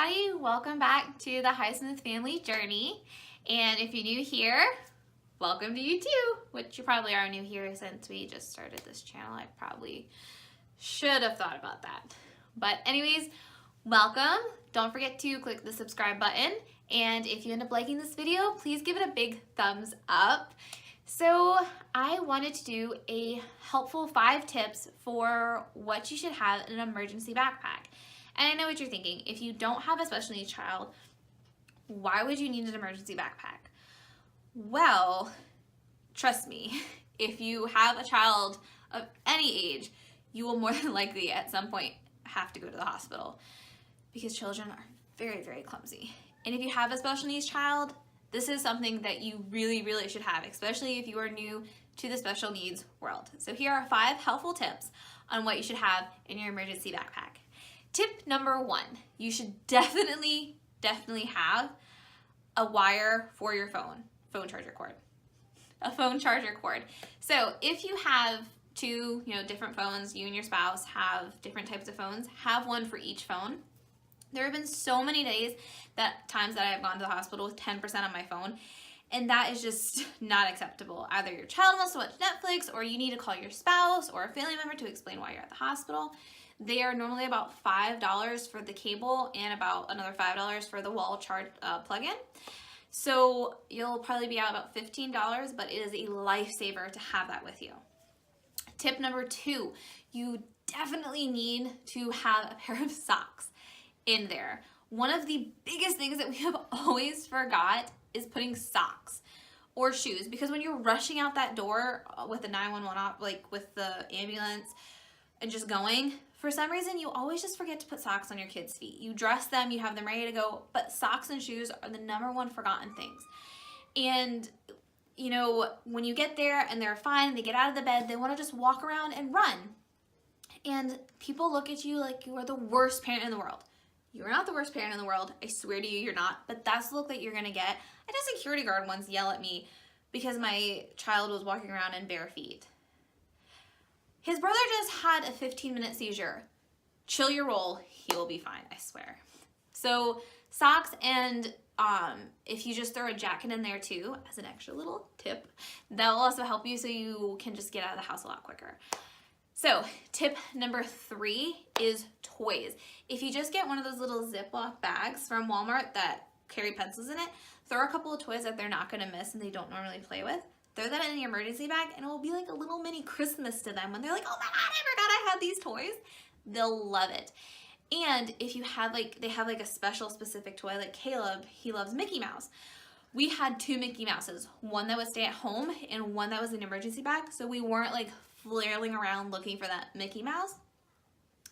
everybody, welcome back to the Highsmith family journey. And if you're new here, welcome to you too, which you probably are new here since we just started this channel. I probably should have thought about that. But anyways, welcome. Don't forget to click the subscribe button. And if you end up liking this video, please give it a big thumbs up. So I wanted to do a helpful 5 tips for what you should have in an emergency backpack. And I know what you're thinking. If you don't have a special needs child, why would you need an emergency backpack? Well, trust me, if you have a child of any age, you will more than likely at some point have to go to the hospital because children are very, very clumsy. And if you have a special needs child, this is something that you really, really should have, especially if you are new to the special needs world. So here are 5 helpful tips on what you should have in your emergency backpack. Tip number 1, you should definitely have a wire for your phone charger cord. A phone charger cord. So if you have 2, different phones, you and your spouse have different types of phones, have one for each phone. There have been so many times that I've gone to the hospital with 10% on my phone, and that is just not acceptable. Either your child wants to watch Netflix, or you need to call your spouse or a family member to explain why you're at the hospital. They are normally about $5 for the cable and about another $5 for the wall charge plug-in. So you'll probably be out about $15, but it is a lifesaver to have that with you. Tip number 2, you definitely need to have a pair of socks in there. One of the biggest things that we have always forgot is putting socks or shoes, because when you're rushing out that door with the 911 op, like with the ambulance and just going, for some reason you always just forget to put socks on your kids' feet. You dress them, you have them ready to go, but socks and shoes are the #1 forgotten things. And when you get there and they're fine, they get out of the bed, they want to just walk around and run. And people look at you like you are the worst parent in the world. You're not the worst parent in the world. I swear to you, you're not. But that's the look that you're going to get. I had a security guard once yell at me because my child was walking around in bare feet. His brother just had a 15-minute seizure. Chill your roll. He will be fine, I swear. So socks, and if you just throw a jacket in there too, as an extra little tip, that will also help you so you can just get out of the house a lot quicker. So tip number 3 is toys. If you just get one of those little Ziploc bags from Walmart that carry pencils in it, throw a couple of toys that they're not gonna miss and they don't normally play with. Throw that in the emergency bag and it will be like a little mini Christmas to them when they're like, oh my God, I forgot I had these toys. They'll love it. And if you have they have a special specific toy, like Caleb, he loves Mickey Mouse. We had 2 Mickey Mouses, one that would stay at home and one that was an emergency bag. So we weren't flailing around looking for that Mickey Mouse,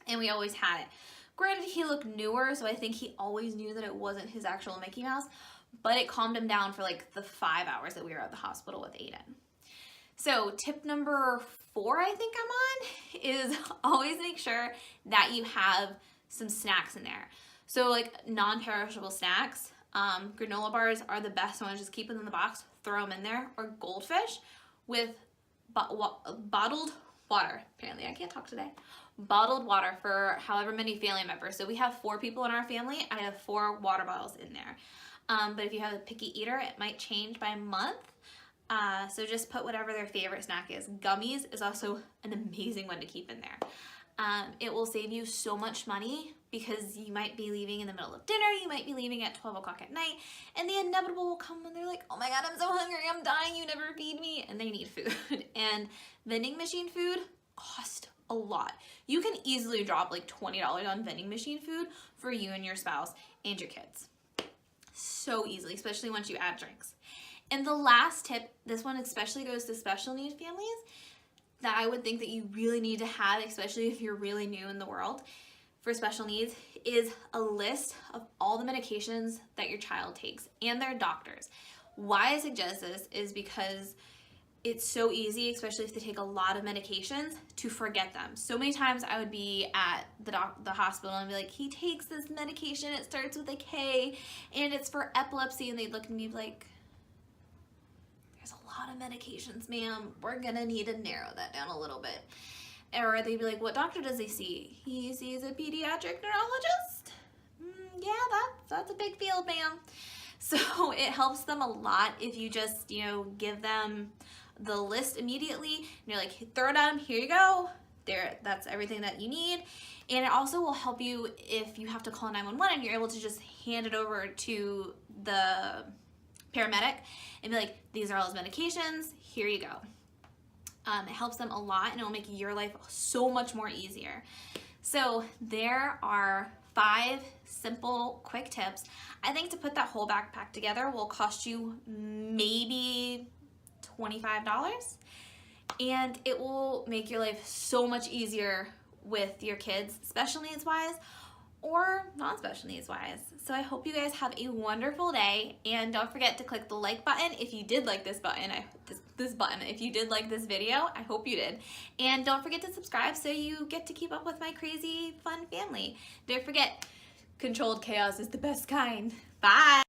and we always had it. Granted, he looked newer, so I think he always knew that it wasn't his actual Mickey Mouse, but it calmed him down for the 5 hours that we were at the hospital with Aiden. So tip number 4 I think I'm on is always make sure that you have some snacks in there. So non-perishable snacks, granola bars are the best ones. Just keep them in the box, throw them in there, or Goldfish with bottled water. Apparently I can't talk today. Bottled water for however many family members. So we have 4 people in our family. I have 4 water bottles in there. But if you have a picky eater, it might change by month. So just put whatever their favorite snack is. Gummies is also an amazing one to keep in there. It will save you so much money because you might be leaving in the middle of dinner, you might be leaving at 12 o'clock at night, and the inevitable will come when they're like, oh my God, I'm so hungry, I'm dying, you never feed me, and they need food. And vending machine food costs a lot. You can easily drop $20 on vending machine food for you and your spouse and your kids. So easily, especially once you add drinks. And the last tip, this one especially goes to special needs families, that I would think that you really need to have, especially if you're really new in the world for special needs, is a list of all the medications that your child takes and their doctors. Why I suggest this is because it's so easy, especially if they take a lot of medications, to forget them. So many times I would be at the hospital and be like, he takes this medication, it starts with a K, and it's for epilepsy, and they'd look at me like, there's a lot of medications, ma'am. We're gonna need to narrow that down a little bit. Or they'd be like, what doctor does he see? He sees a pediatric neurologist? yeah, that's a big field, ma'am. So it helps them a lot if you just, give them the list immediately and you're like, throw it at them, here you go. There, that's everything that you need. And it also will help you if you have to call 911 and you're able to just hand it over to the paramedic and be like, these are all his medications, here you go. It helps them a lot and it will make your life so much more easier. So there are 5 simple, quick tips. I think to put that whole backpack together will cost you maybe $25, and it will make your life so much easier with your kids, special needs wise or non-special needs wise. So I hope you guys have a wonderful day, and don't forget to click the like button if you did like this button. This button, if you did like this video, I hope you did. And don't forget to subscribe so you get to keep up with my crazy fun family. Don't forget, controlled chaos is the best kind. Bye.